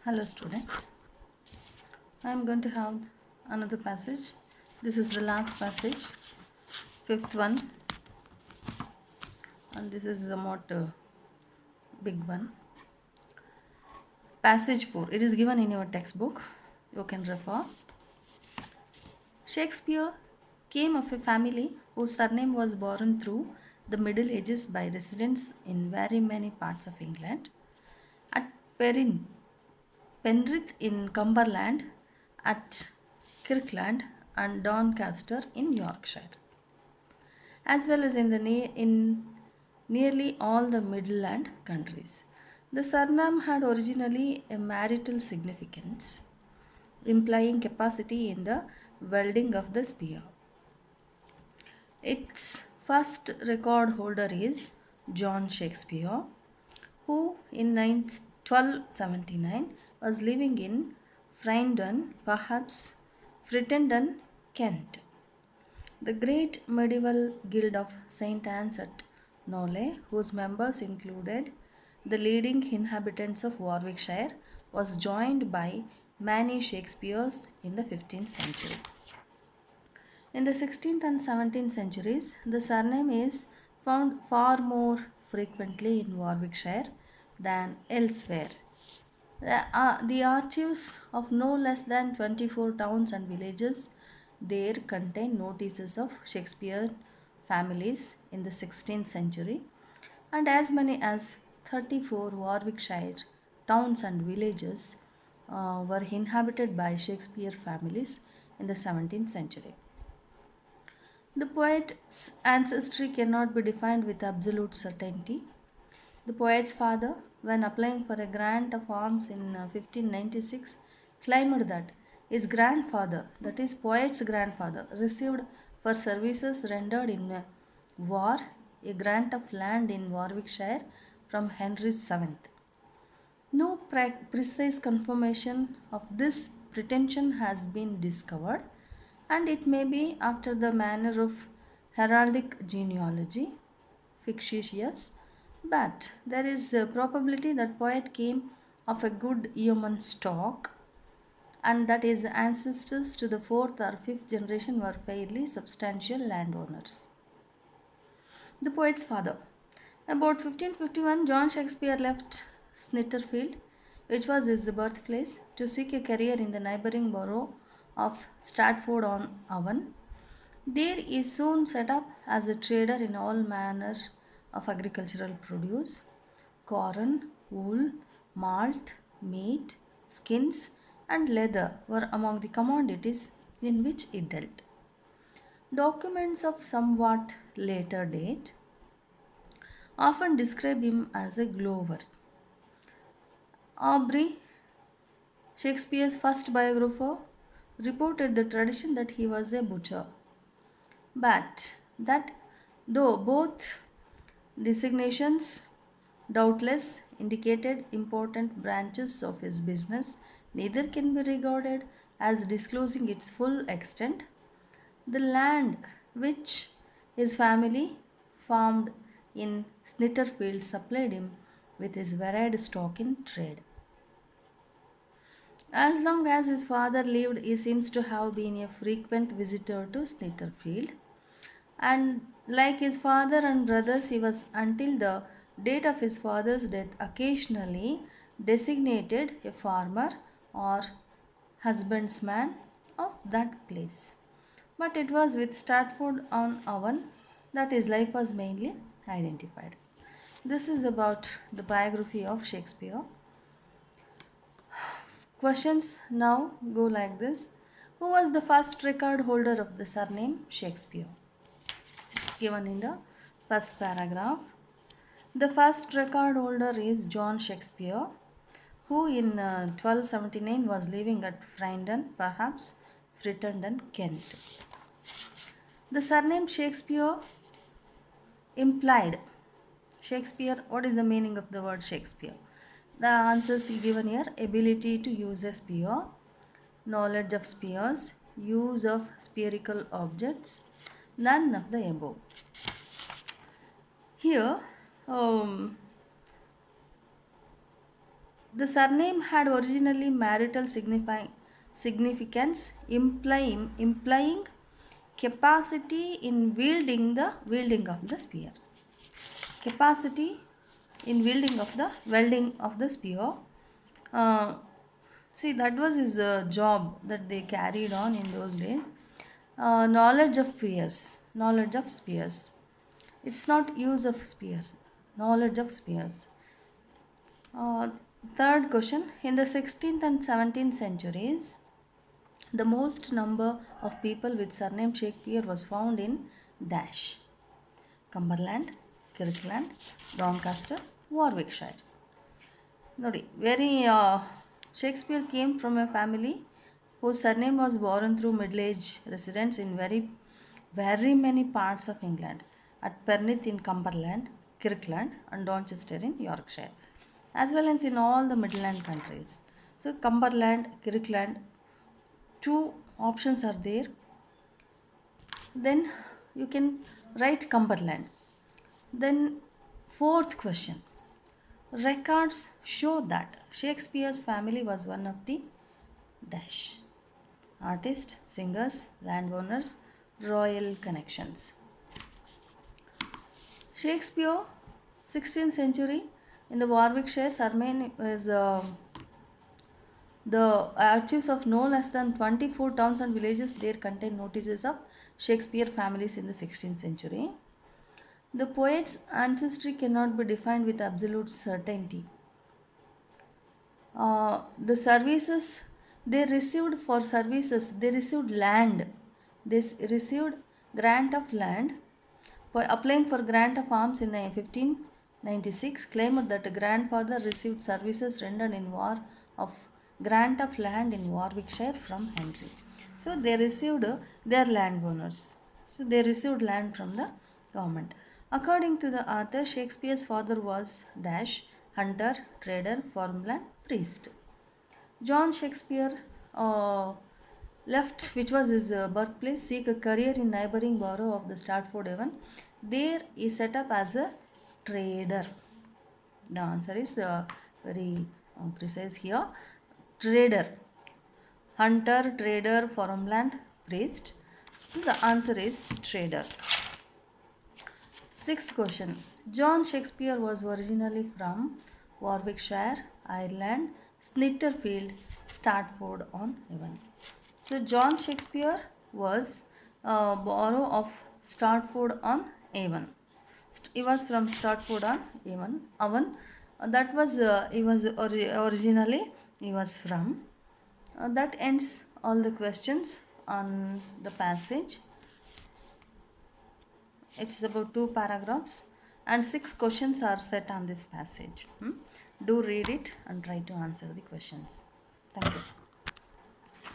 Hello students, I am going to have another passage. This is the last passage, fifth one, and this is the more big one. Passage 4, it is given in your textbook, you can refer. Shakespeare came of a family whose surname was borne through the Middle Ages by residents in very many parts of England. At Penrith in Cumberland, at Kirkland and Doncaster in Yorkshire, as well as in nearly all the Midland countries. The surname had originally a marital significance, implying capacity in the welding of the spear. Its first record holder is John Shakespeare, who in 1279 was living in Frindon, perhaps Frittenden, Kent. The great medieval guild of St. Anne's at Knowle, whose members included the leading inhabitants of Warwickshire, was joined by many Shakespeares in the 15th century. In the 16th and 17th centuries, the surname is found far more frequently in Warwickshire than elsewhere. The archives of no less than 24 towns and villages there contain notices of Shakespeare families in the 16th century, and as many as 34 Warwickshire towns and villages were inhabited by Shakespeare families in the 17th century. The poet's ancestry cannot be defined with absolute certainty. The poet's father, when applying for a grant of arms in 1596, claimed that his grandfather, that is, poet's grandfather, received for services rendered in war a grant of land in Warwickshire from Henry VII. No precise confirmation of this pretension has been discovered, and it may be after the manner of heraldic genealogy, fictitious, but there is a probability that poet came of a good human stock and that his ancestors to the fourth or fifth generation were fairly substantial landowners. The poet's father. About 1551, John Shakespeare left Snitterfield, which was his birthplace, to seek a career in the neighboring borough of Stratford on Avon. There he soon set up as a trader in all manner of agricultural produce: corn, wool, malt, meat, skins, and leather were among the commodities in which he dealt. Documents of somewhat later date often describe him as a glover. Aubrey, Shakespeare's first biographer, reported the tradition that he was a butcher, but that though both designations doubtless indicated important branches of his business, neither can be regarded as disclosing its full extent. The land which his family farmed in Snitterfield supplied him with his varied stock in trade. As long as his father lived, he seems to have been a frequent visitor to Snitterfield, and like his father and brothers, he was until the date of his father's death occasionally designated a farmer or husbandman of that place. But it was with Stratford on Avon that his life was mainly identified. This is about the biography of Shakespeare. Questions now go like this: who was the first record holder of the surname Shakespeare? It's given in the first paragraph. The first record holder is John Shakespeare, who in 1279 was living at Frindon, perhaps Frittenden, Kent. The surname Shakespeare implied. Shakespeare, what is the meaning of the word Shakespeare? The answers given here: ability to use a spear, knowledge of spears, use of spherical objects, none of the above. Here, um, The surname had originally marital significance, implying capacity in wielding of the spear. Capacity in welding of the spear. Uh, See, that was his job that they carried on in those days. Knowledge of spears. It's not use of spears, knowledge of spears. Uh, Third question. In the 16th and 17th centuries, the most number of people with surname Shakespeare was found in Dash, Cumberland, Kirkland, Doncaster, Warwickshire. ನೋಡಿ very Shakespeare came from a family whose surname was born through middle-age residents in very many parts of England, at Pernith in Cumberland, Kirkland, and Doncaster in Yorkshire, as well as in all the Midland countries. So Cumberland, Kirkland, two options are there. Then you can write Cumberland. Then fourth question. Records show that Shakespeare's family was one of the dash artists, singers, landowners, royal connections. Shakespeare, 16th century, in the Warwickshire surname is the archives of no less than 24 towns and villages there contain notices of Shakespeare families in the 16th century. The poet's ancestry cannot be defined with absolute certainty. The services they received for services, they received land. They received grant of land. For applying for grant of arms in 1596, claimed that grandfather received services rendered in war of grant of land in Warwickshire from Henry. So they received their landowners. So they received land from the government. According to the author, Shakespeare's father was dash hunter, trader, farmer, priest. John Shakespeare left, which was his birthplace, seek a career in neighboring borough of the Stratford-Avon. There he set up as a trader. The answer is very precise here. Trader, hunter, trader, farmland, priest. So the answer is trader. Sixth question. John Shakespeare was originally from Warwickshire, Ireland, Snitterfield, Stratford-on-Avon. So John Shakespeare was borough of Stratford-on-Avon. He was from Stratford-on-Avon. That was he was originally he was from. That ends all the questions on the passage. It's about 2 paragraphs and 6 questions are set on this passage. Do read it and try to answer the questions. Thank you.